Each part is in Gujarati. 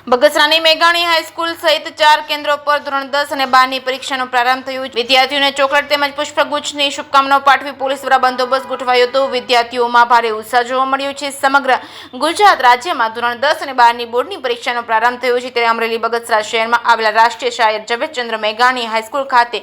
બગસરાની મેઘાણી હાઈસ્કૂલ સહિત 4 કેન્દ્રો પર ધોરણ 10 અને 12ની પરીક્ષાનો પ્રારંભ થયો. વિદ્યાર્થીઓને ચોકલેટ તેમજ પુષ્પગુચ્છની શુભકામનાઓ પાઠવી પોલીસ દ્વારા બંદોબસ્ત ગોઠવાયો હતો. વિદ્યાર્થીઓમાં ભારે ઉત્સાહ જોવા મળ્યો છે. સમગ્ર ગુજરાત રાજ્યમાં ધોરણ 10 અને 12ની બોર્ડની પરીક્ષાનો પ્રારંભ થયો છે, ત્યારે અમરેલી બગસરા શહેરમાં આવેલા રાષ્ટ્રીય શાયર ઝવેરચંદ્ર મેઘાણી હાઈસ્કૂલ ખાતે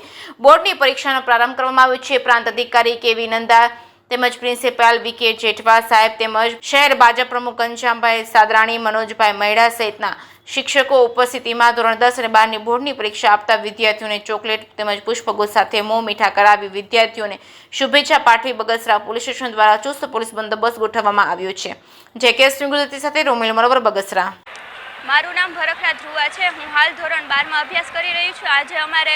બોર્ડની પરીક્ષાનો પ્રારંભ કરવામાં આવ્યો છે. પ્રાંત અધિકારી કેવી નંદા તેમજ પ્રિન્સિપાલ વી.કે. જેઠવા સાહેબ તેમજ શહેર ભાજપ પ્રમુખ ઘનશ્યામભાઈ સાદરાણી, મનોજભાઈ મૈડા સહિતના શિક્ષકો ઉપસ્થિતિમાં ધોરણ 10 અને 12ની બોર્ડની પરીક્ષા આપતા વિદ્યાર્થીઓને ચોકલેટ તેમજ પુષ્પગુચ્છ સાથે મોં મીઠા કરાવી વિદ્યાર્થીઓને શુભેચ્છા પાઠવી બગસરા પોલીસ સ્ટેશન દ્વારા ચુસ્ત પોલીસ બંદોબસ્ત ગોઠવવામાં આવ્યો છે. જે કેસ ગુજરાતી સાથે રોમિલ મનોવર, બગસરા. મારું નામ ભરખરા ધ્રુવા છે. હું હાલ ધોરણ 12માં અભ્યાસ કરી રહી છું. આજે અમારે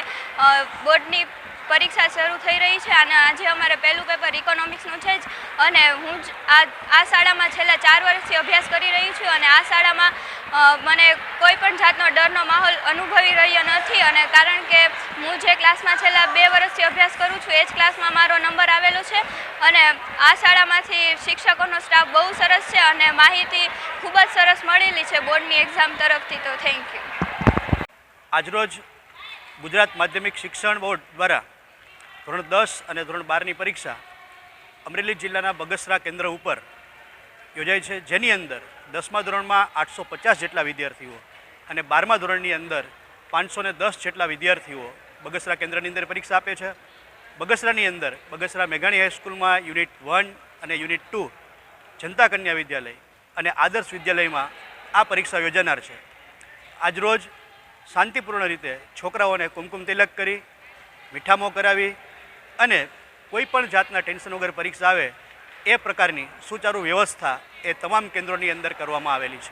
બોર્ડની પરીક્ષા શરૂ થઈ રહી છે અને આજે અમારે પહેલું પેપર ઇકોનોમિક્સનું છે જ, અને હું જ આ શાળામાં છેલ્લા 4 વર્ષથી અભ્યાસ કરી રહી છું અને આ શાળામાં મને કોઈ પણ જાતનો ડરનો માહોલ અનુભવી રહ્યો નથી, અને કારણ કે હું જે ક્લાસમાં છેલ્લા 2 વર્ષથી અભ્યાસ કરું છું એ જ ક્લાસમાં મારો નંબર આવેલો છે, અને આ શાળામાંથી શિક્ષકોનો સ્ટાફ બહુ સરસ છે અને માહિતી ખૂબ જ સરસ મળેલી છે બોર્ડની એક્ઝામ તરફથી. તો થેન્ક યુ. આજરોજ ગુજરાત માધ્યમિક શિક્ષણ બોર્ડ દ્વારા ધોરણ 10 અને ધોરણ 12ની પરીક્ષા અમરેલી જિલ્લાના બગસરા કેન્દ્ર ઉપર યોજાઈ છે, જેની અંદર 10મા ધોરણમાં 850 જેટલા વિદ્યાર્થીઓ અને 12મા ધોરણની અંદર 510 જેટલા વિદ્યાર્થીઓ બગસરા કેન્દ્રની અંદર પરીક્ષા આપે છે. બગસરાની અંદર બગસરા મેઘાણી હાઈસ્કૂલમાં યુનિટ 1 અને યુનિટ 2 જનતા કન્યા વિદ્યાલય અને આદર્શ વિદ્યાલયમાં આ પરીક્ષા યોજાનાર છે. આજરોજ શાંતિપૂર્ણ રીતે છોકરાઓને કુમકુમ તિલક કરી મીઠામો કરાવી અને કોઈ પણ જાતના ટેન્શન વગર પરીક્ષા આવે એ પ્રકારની સુચારુ વ્યવસ્થા એ તમામ કેન્દ્રોની અંદર કરવામાં આવેલી છે.